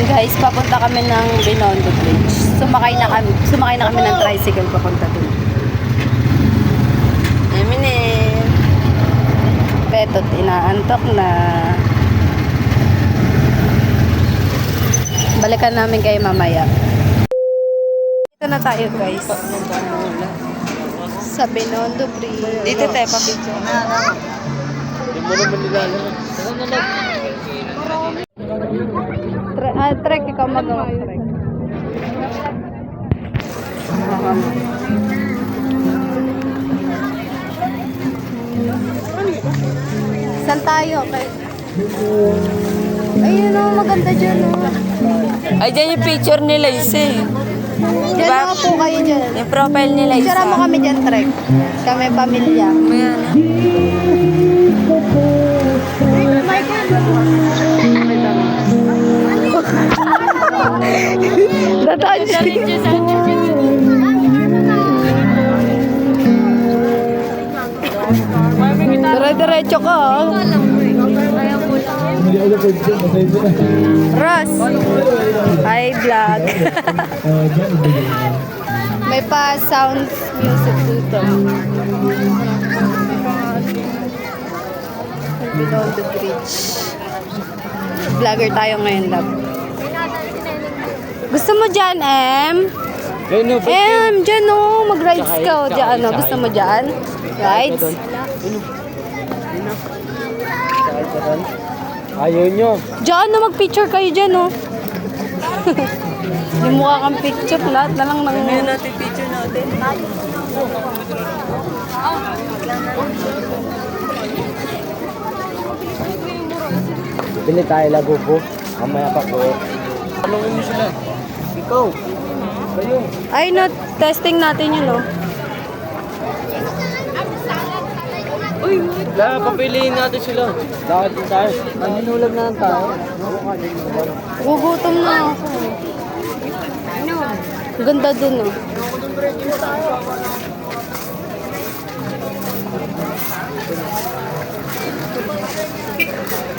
Guys, papunta kami ng Binondo Bridge. Sumakay na kami ng tricycle papunta dun. Eminem. Petot, inaantok na. Balikan namin kayo mamaya. Dito na tayo, guys. Sa Binondo Bridge. Dito tayo, papicture. Hindi mo naman nilalang. Trek, ikaw magawa. Trek. Saan tayo? Ayun o, maganda dyan o. Ay, dyan yung picture nila isa eh. Dyan mga po kayo dyan. Yung profile nila isa. Picture mo kami dyan, Trek. Kami pamilya. Ayan. Dire-diretso ka oh. Ross. Hi, vlog. May pa sound music dito. Below the bridge. Vlogger tayo ngayon, love. Gusto mo dyan, Em? Em, dyan o. Mag-rides ka o dyan. Ano? Gusto mo dyan? Rides? Ayaw nyo. Diyan na mag-picture kayo dyan, oh. Yung mukha kang picture, lahat na lang ng... Ngayon natin picture natin. Pili tayo lago po. Mamaya pa po. Tanungin mo sila. Ikaw. Kayo. Ay, no, testing natin yun, oh. Wala, papiliin natin sila. Lakad din tayo. Nanulag na lang tayo. Gugutom na ako. Ang ganda dun, oh.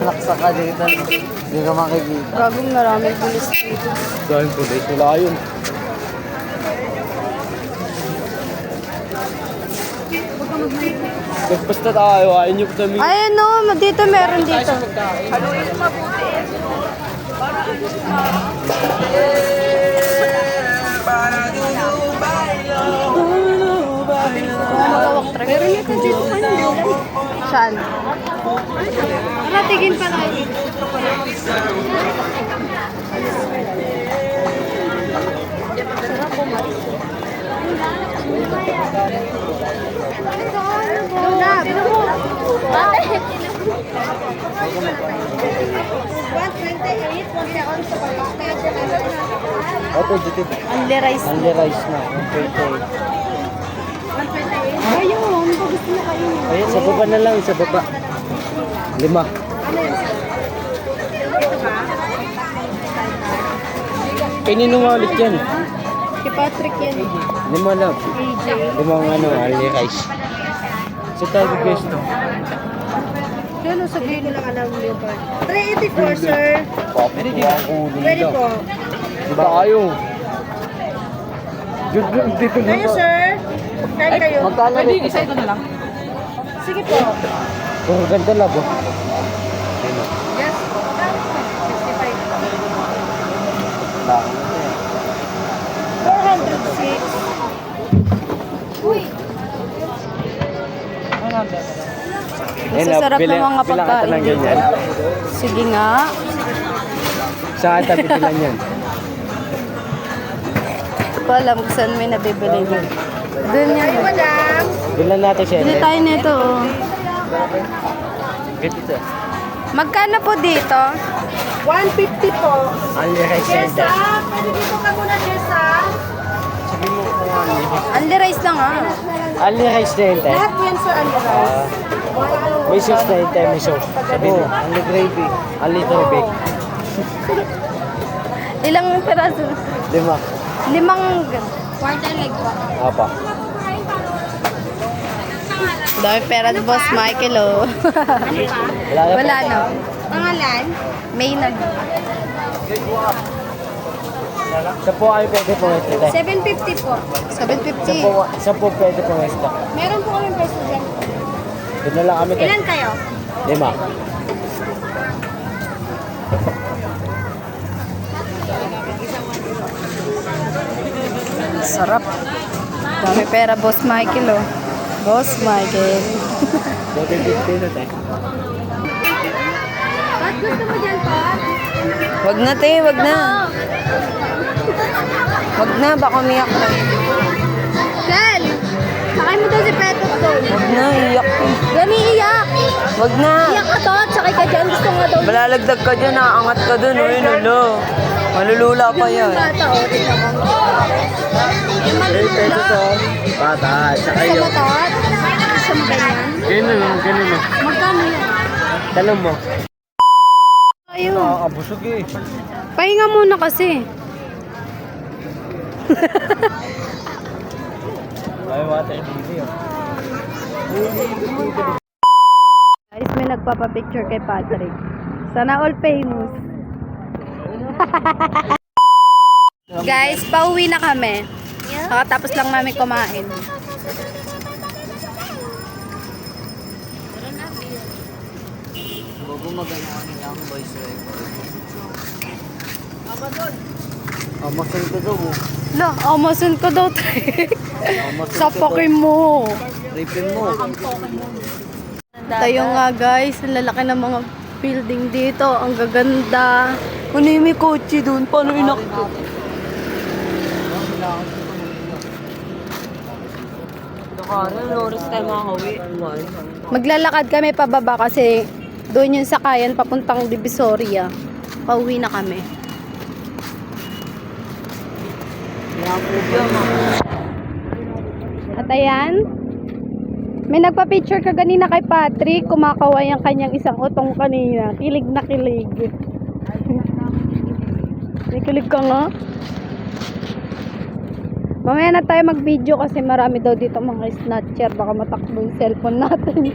Laksa ka dito. Hindi ka makikita. Gagong maraming pulis dito. Dahil po, dahil wala yun. Basta tayo, ayaw nyo kami. Ay, no, dito meron dito. Magawak track. Meron nito dito kanina. Saan? Tara, tigin pa tayo dito. Sarap po, Maris. Lola, bilo mo. 128, 1 seconds sa baba. Opo, dito. Only rice. Only rice na. 128. 128? Ayun, ano ba gusto mo kayo? Ayun, sa baba na lang, sa baba. 5. Ano yun? Kanino nga ulit yan? Si Patrick yan. 5 lang. AJ. 5 only rice. Sa tayo gusto. Ano sabihin ko lang alam mo yung 384, sir. Pwede Pwede po. Diba kayo? Dito Kayo, sir. Kain kayo. Magkano rin? Isa ito na lang. Sige po. Puro ganito lang po. Yes. 65. 406. Uy. Masasarap ng mga pagkain ng dito. ganyan. Sige nga. Saan tabi bilan yan? Hindi ko alam kung saan may nabibili dito. Doon yan. Madam. Bilan natin siya. Bili tayo nito, oh. Ganito. Magkano po dito? 150 po. Only rice Jessa, center. pwede dito ka muna, Jessa. Sabi mo kung ano. Only rice lang, ah. Only rice center. Lahat yan sa ano guys. May sauce na hintay, may sauce. Sabi mo, only gravy. Only tubig. Ilang peraso? 5. 5 quarter leg pa. Apa. Dami pera ni Boss Michael, oh. Wala na. Wala na. Pangalan? May na. Sa po ay pwede pumesta tayo. 750 po. 750. Sa po pwede pumesta. Meron po kami peso dyan. Doon na lang kami tayo. Ilan kayo? 5. Sarap. Dami pera, Boss Michael, oh. Boss Michael. 750 na tayo. Ba't gusto mo dyan pa? Wag na, te. Wag na. Wag na. Baka umiyak na. Del! Sakay mo daw si Petot doon. Wag na. Iyak. Gani iyak. Wag na. Iyak ka to. Sakay ka dyan. Gusto nga daw. Malalagdag ka dyan. Nakaangat ka dun. Uy, nulo. Malulula pa yan. Yung bata, o. Tingnan mo. Yung malulula. Bata, saka Sa yung... matat. Gusto mo ganyan? Ganun na. Magkano yan? Tanong mo. Ayun. Nakakabusog eh. Pahinga muna kasi. Ay, water TV oh. Guys, may nagpapapicture kay Patrick. Sana all famous. Guys, pauwi na kami. Nakatapos lang namin kumain. Amasan ko daw oh. Lo, Amazon ko daw, Trek. Sapakin mo. Ripin mo. Tayo nga guys, ang lalaki ng mga building dito. Ang gaganda. Ano yung may kotse doon? Paano inakto? Oras tayo makakawi. Maglalakad kami pababa kasi doon yung sakayan papuntang Divisoria. Pauwi na kami. At ayan, may nagpa-picture ka ganina kay Patrick. Kumakaway ang kanyang isang utong kanina. Kilig na kilig. May kilig ka nga. Mamaya na tayo mag-video kasi marami daw dito mga snatcher. Baka matakbo yung cellphone natin.